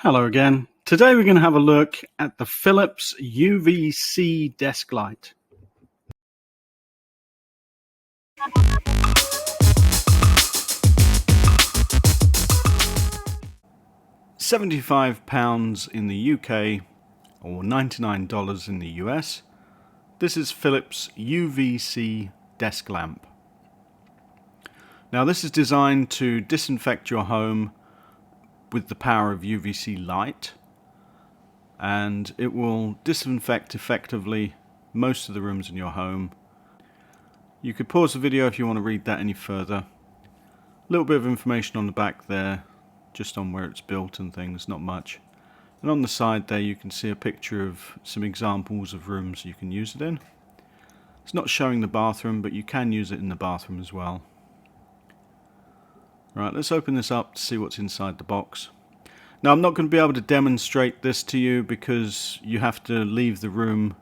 Hello again. Today we're going to have a look at the Philips UV-C desk light. £75 in the UK or $99 in the US. This is Philips UV-C desk lamp. Now this is designed to disinfect your home with the power of UV-C light, and it will disinfect effectively most of the rooms in your home. You could pause the video if you want to read that any further. A little bit of information on the back there, just on where it's built and things, not much. And on the side there you can see a picture of some examples of rooms you can use it in. It's not showing the bathroom, but you can use it in the bathroom as well. Right, let's open this up to see what's inside the box. Now I'm not going to be able to demonstrate this to you because you have to leave the room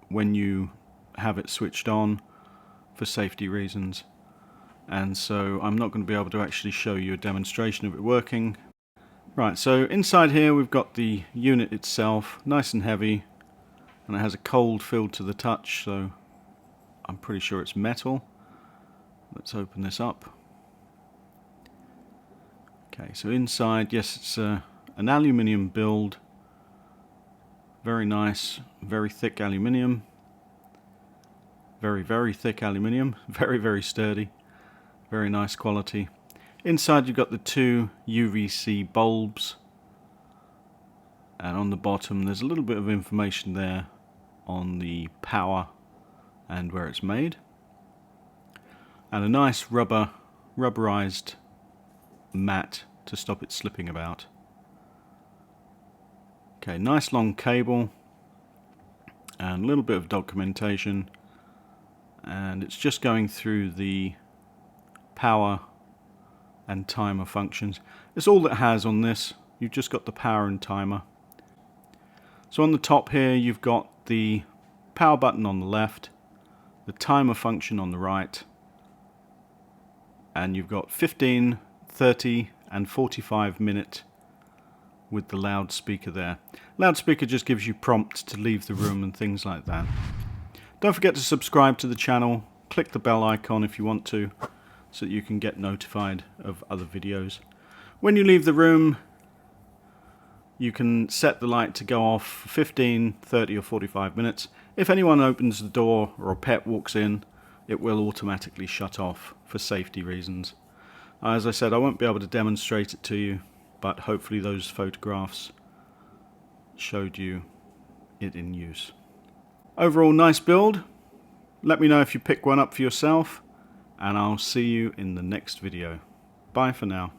when you have it switched on for safety reasons, and so I'm not going to be able to actually show you a demonstration of it working. Right, so inside here we've got the unit itself, nice and heavy, and it has a cold feel to the touch, so I'm pretty sure it's metal. Let's open this up. Okay, so inside, yes, it's an aluminium build. Very nice, very thick aluminium. Very, very thick aluminium. Very, very sturdy. Very nice quality. Inside you've got the two UV-C bulbs. And on the bottom there's a little bit of information there on the power and where it's made. And a nice rubberized mat to stop it slipping about. Okay, nice long cable and a little bit of documentation, and it's just going through the power and timer functions. It's all that has on this. You've just got the power and timer. So on the top here you've got the power button on the left, the timer function on the right, and you've got 15, 30 and 45 minute with the loudspeaker there. Loudspeaker just gives you prompts to leave the room and things like that. Don't forget to subscribe to the channel, click the bell icon if you want to, so that you can get notified of other videos. When you leave the room, you can set the light to go off for 15, 30 or 45 minutes. If anyone opens the door or a pet walks in, it will automatically shut off for safety reasons. As I said, I won't be able to demonstrate it to you, but hopefully those photographs showed you it in use. Overall, nice build. Let me know if you pick one up for yourself, and I'll see you in the next video. Bye for now.